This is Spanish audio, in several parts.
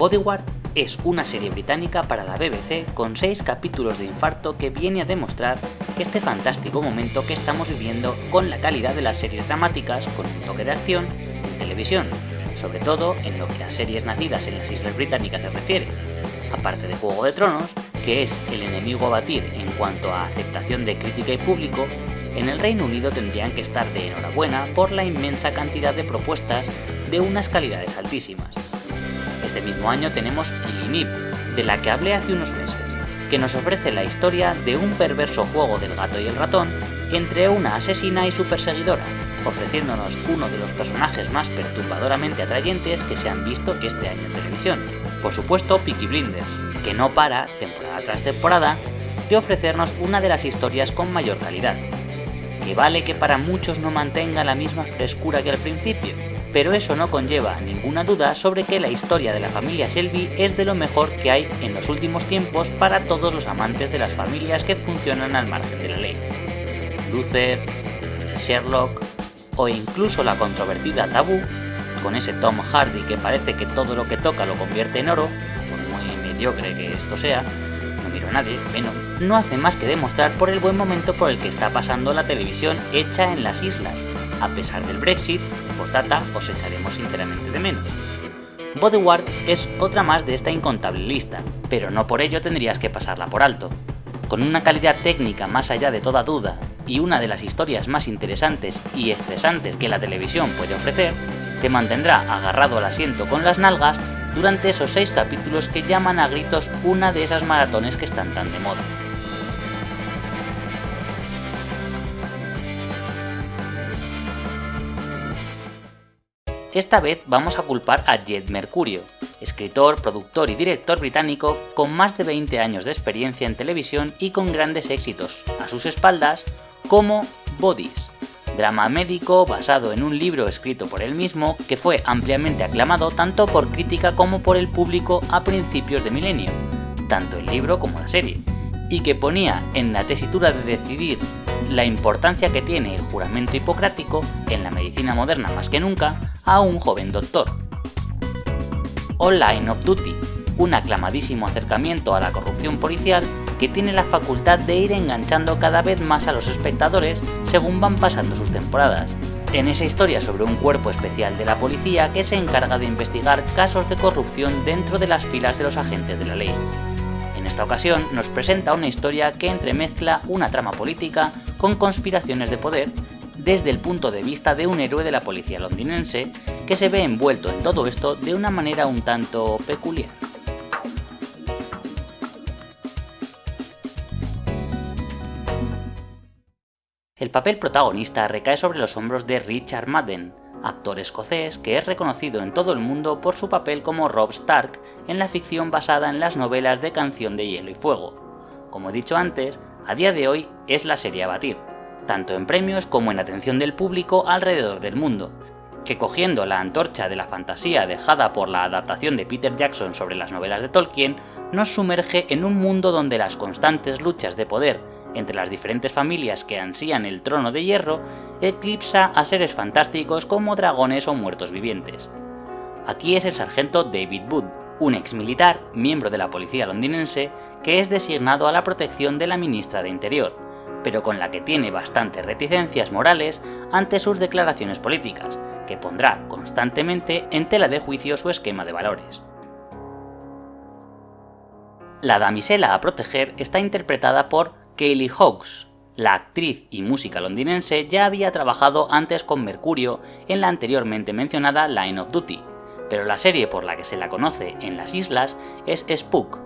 Bodyguard es una serie británica para la BBC con 6 capítulos de infarto que viene a demostrar este fantástico momento que estamos viviendo con la calidad de las series dramáticas con un toque de acción en televisión, sobre todo en lo que a series nacidas en las Islas Británicas se refiere. Aparte de Juego de Tronos, que es el enemigo a batir en cuanto a aceptación de crítica y público, en el Reino Unido tendrían que estar de enhorabuena por la inmensa cantidad de propuestas de unas calidades altísimas. Este mismo año tenemos Killing Eve, de la que hablé hace unos meses, que nos ofrece la historia de un perverso juego del gato y el ratón entre una asesina y su perseguidora, ofreciéndonos uno de los personajes más perturbadoramente atrayentes que se han visto este año en televisión. Por supuesto, Peaky Blinders, que no para, temporada tras temporada, de ofrecernos una de las historias con mayor calidad. Que vale que para muchos no mantenga la misma frescura que al principio, pero eso no conlleva ninguna duda sobre que la historia de la familia Shelby es de lo mejor que hay en los últimos tiempos para todos los amantes de las familias que funcionan al margen de la ley. Luther, Sherlock o incluso la controvertida Tabú, con ese Tom Hardy que parece que todo lo que toca lo convierte en oro, por muy mediocre que esto sea, no miro a nadie, Venom, no hace más que demostrar por el buen momento por el que está pasando la televisión hecha en las islas. A pesar del Brexit, postdata, os echaremos sinceramente de menos. Bodyguard es otra más de esta incontable lista, pero no por ello tendrías que pasarla por alto. Con una calidad técnica más allá de toda duda y una de las historias más interesantes y estresantes que la televisión puede ofrecer, te mantendrá agarrado al asiento con las nalgas durante esos 6 capítulos que llaman a gritos una de esas maratones que están tan de moda. Esta vez vamos a culpar a Jed Mercurio, escritor, productor y director británico con más de 20 años de experiencia en televisión y con grandes éxitos a sus espaldas, como Bodies, drama médico basado en un libro escrito por él mismo que fue ampliamente aclamado tanto por crítica como por el público a principios de milenio, tanto el libro como la serie, y que ponía en la tesitura de decidir la importancia que tiene el juramento hipocrático en la medicina moderna más que nunca a un joven doctor. O Line of Duty, un aclamadísimo acercamiento a la corrupción policial que tiene la facultad de ir enganchando cada vez más a los espectadores según van pasando sus temporadas, en esa historia sobre un cuerpo especial de la policía que se encarga de investigar casos de corrupción dentro de las filas de los agentes de la ley. En esta ocasión nos presenta una historia que entremezcla una trama política con conspiraciones de poder desde el punto de vista de un héroe de la policía londinense que se ve envuelto en todo esto de una manera un tanto peculiar. El papel protagonista recae sobre los hombros de Richard Madden, actor escocés que es reconocido en todo el mundo por su papel como Robb Stark en la ficción basada en las novelas de Canción de Hielo y Fuego. Como he dicho antes, a día de hoy es la serie a batir, tanto en premios como en atención del público alrededor del mundo, que cogiendo la antorcha de la fantasía dejada por la adaptación de Peter Jackson sobre las novelas de Tolkien, nos sumerge en un mundo donde las constantes luchas de poder entre las diferentes familias que ansían el trono de hierro eclipsa a seres fantásticos como dragones o muertos vivientes. Aquí es el sargento David Wood, un exmilitar, miembro de la policía londinense, que es designado a la protección de la ministra de Interior, pero con la que tiene bastantes reticencias morales ante sus declaraciones políticas, que pondrá constantemente en tela de juicio su esquema de valores. La damisela a proteger está interpretada por Kaylee Hawkes. La actriz y música londinense ya había trabajado antes con Mercurio en la anteriormente mencionada Line of Duty, pero la serie por la que se la conoce en las islas es Spook,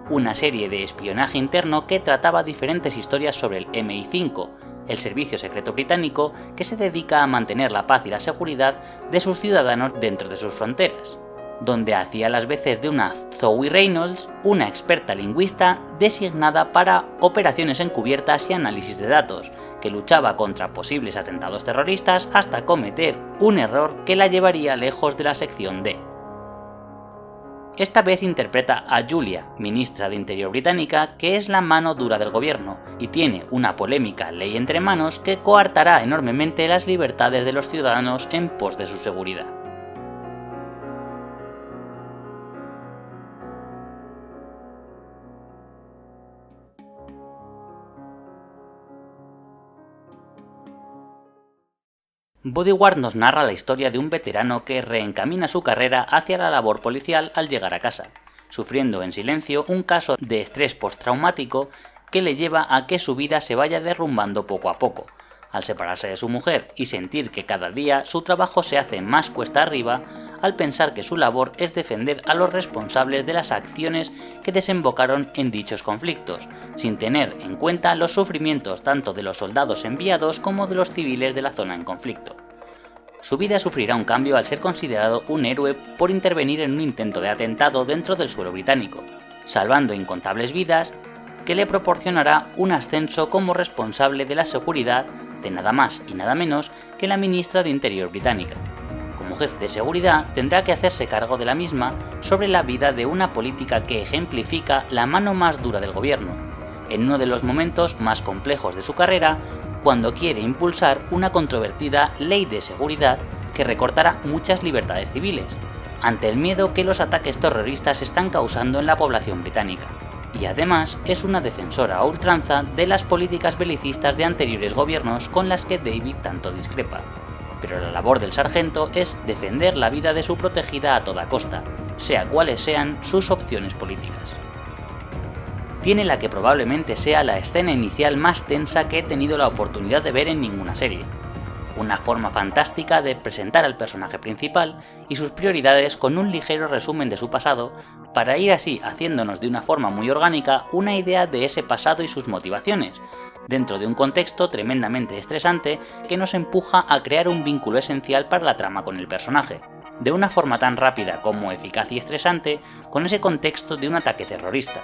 una serie de espionaje interno que trataba diferentes historias sobre el MI5, el servicio secreto británico que se dedica a mantener la paz y la seguridad de sus ciudadanos dentro de sus fronteras, donde hacía las veces de una Zoe Reynolds, una experta lingüista designada para operaciones encubiertas y análisis de datos, que luchaba contra posibles atentados terroristas hasta cometer un error que la llevaría lejos de la sección D. Esta vez interpreta a Julia, ministra de Interior británica, que es la mano dura del gobierno, y tiene una polémica ley entre manos que coartará enormemente las libertades de los ciudadanos en pos de su seguridad. Bodyguard nos narra la historia de un veterano que reencamina su carrera hacia la labor policial al llegar a casa, sufriendo en silencio un caso de estrés postraumático que le lleva a que su vida se vaya derrumbando poco a poco, al separarse de su mujer y sentir que cada día su trabajo se hace más cuesta arriba, al pensar que su labor es defender a los responsables de las acciones que desembocaron en dichos conflictos, sin tener en cuenta los sufrimientos tanto de los soldados enviados como de los civiles de la zona en conflicto. Su vida sufrirá un cambio al ser considerado un héroe por intervenir en un intento de atentado dentro del suelo británico, salvando incontables vidas, que le proporcionará un ascenso como responsable de la seguridad de nada más y nada menos que la ministra de Interior británica. Como jefe de seguridad tendrá que hacerse cargo de la misma sobre la vida de una política que ejemplifica la mano más dura del gobierno, en uno de los momentos más complejos de su carrera, cuando quiere impulsar una controvertida ley de seguridad que recortará muchas libertades civiles, ante el miedo que los ataques terroristas están causando en la población británica. Y además es una defensora a ultranza de las políticas belicistas de anteriores gobiernos con las que David tanto discrepa. Pero la labor del sargento es defender la vida de su protegida a toda costa, sea cuales sean sus opciones políticas. Tiene la que probablemente sea la escena inicial más tensa que he tenido la oportunidad de ver en ninguna serie. Una forma fantástica de presentar al personaje principal y sus prioridades con un ligero resumen de su pasado, para ir así haciéndonos de una forma muy orgánica una idea de ese pasado y sus motivaciones, dentro de un contexto tremendamente estresante que nos empuja a crear un vínculo esencial para la trama con el personaje, de una forma tan rápida como eficaz y estresante con ese contexto de un ataque terrorista.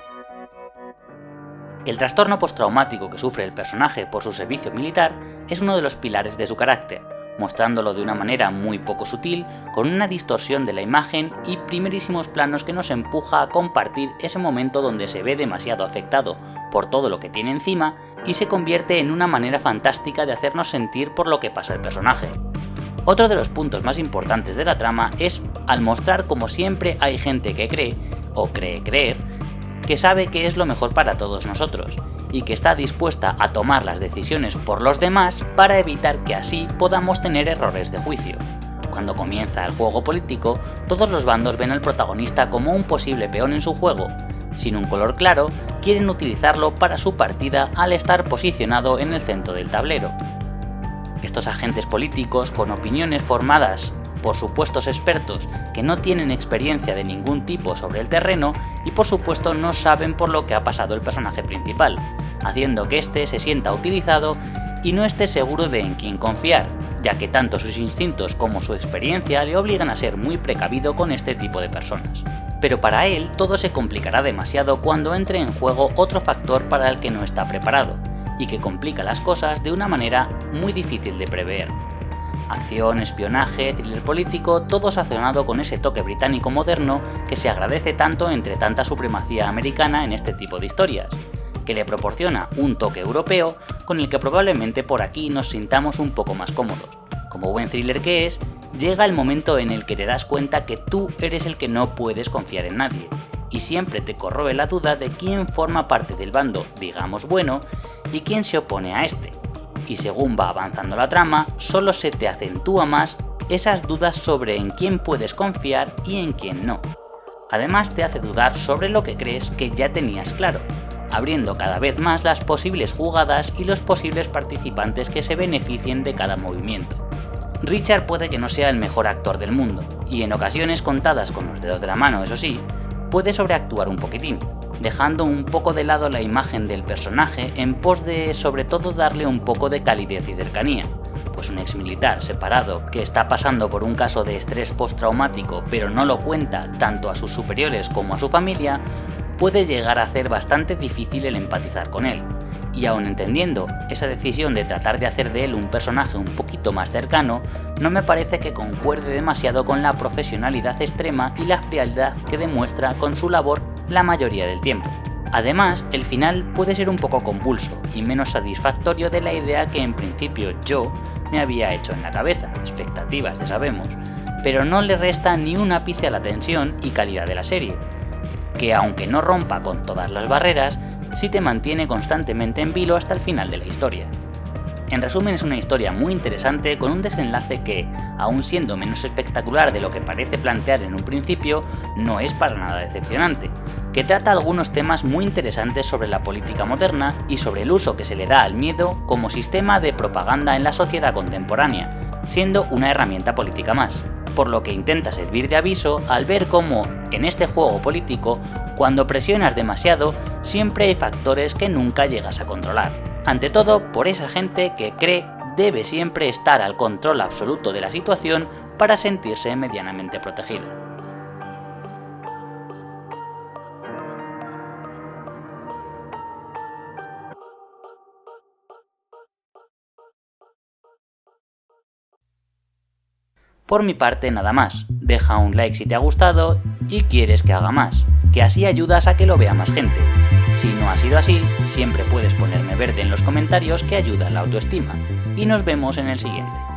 El trastorno postraumático que sufre el personaje por su servicio militar es uno de los pilares de su carácter, mostrándolo de una manera muy poco sutil, con una distorsión de la imagen y primerísimos planos que nos empuja a compartir ese momento donde se ve demasiado afectado por todo lo que tiene encima y se convierte en una manera fantástica de hacernos sentir por lo que pasa el personaje. Otro de los puntos más importantes de la trama es al mostrar como siempre hay gente que cree, o cree creer, que sabe que es lo mejor para todos nosotros, y que está dispuesta a tomar las decisiones por los demás para evitar que así podamos tener errores de juicio. Cuando comienza el juego político, todos los bandos ven al protagonista como un posible peón en su juego. Sin un color claro, quieren utilizarlo para su partida al estar posicionado en el centro del tablero. Estos agentes políticos, con opiniones formadas por supuestos expertos que no tienen experiencia de ningún tipo sobre el terreno y por supuesto no saben por lo que ha pasado el personaje principal, haciendo que éste se sienta utilizado y no esté seguro de en quién confiar, ya que tanto sus instintos como su experiencia le obligan a ser muy precavido con este tipo de personas. Pero para él todo se complicará demasiado cuando entre en juego otro factor para el que no está preparado, y que complica las cosas de una manera muy difícil de prever. Acción, espionaje, thriller político, todo sazonado con ese toque británico moderno que se agradece tanto entre tanta supremacía americana en este tipo de historias, que le proporciona un toque europeo con el que probablemente por aquí nos sintamos un poco más cómodos. Como buen thriller que es, llega el momento en el que te das cuenta que tú eres el que no puedes confiar en nadie, y siempre te corroe la duda de quién forma parte del bando, digamos bueno, y quién se opone a este. Y según va avanzando la trama, solo se te acentúa más esas dudas sobre en quién puedes confiar y en quién no. Además te hace dudar sobre lo que crees que ya tenías claro, abriendo cada vez más las posibles jugadas y los posibles participantes que se beneficien de cada movimiento. Richard puede que no sea el mejor actor del mundo, y en ocasiones contadas con los dedos de la mano, eso sí, puede sobreactuar un poquitín, dejando un poco de lado la imagen del personaje en pos de sobre todo darle un poco de calidez y cercanía, pues un exmilitar separado que está pasando por un caso de estrés postraumático pero no lo cuenta tanto a sus superiores como a su familia, puede llegar a hacer bastante difícil el empatizar con él, y aun entendiendo esa decisión de tratar de hacer de él un personaje un poquito más cercano, no me parece que concuerde demasiado con la profesionalidad extrema y la frialdad que demuestra con su labor la mayoría del tiempo. Además, el final puede ser un poco convulso y menos satisfactorio de la idea que en principio yo me había hecho en la cabeza, expectativas ya sabemos, pero no le resta ni un ápice a la tensión y calidad de la serie, que aunque no rompa con todas las barreras, sí te mantiene constantemente en vilo hasta el final de la historia. En resumen, es una historia muy interesante con un desenlace que, aun siendo menos espectacular de lo que parece plantear en un principio, no es para nada decepcionante, que trata algunos temas muy interesantes sobre la política moderna y sobre el uso que se le da al miedo como sistema de propaganda en la sociedad contemporánea, siendo una herramienta política más, por lo que intenta servir de aviso al ver cómo, en este juego político, cuando presionas demasiado, siempre hay factores que nunca llegas a controlar. Ante todo, por esa gente que cree debe siempre estar al control absoluto de la situación para sentirse medianamente protegido. Por mi parte nada más, deja un like si te ha gustado y quieres que haga más, que así ayudas a que lo vea más gente. Si no ha sido así, siempre puedes ponerme verde en los comentarios que ayuda a la autoestima, y nos vemos en el siguiente.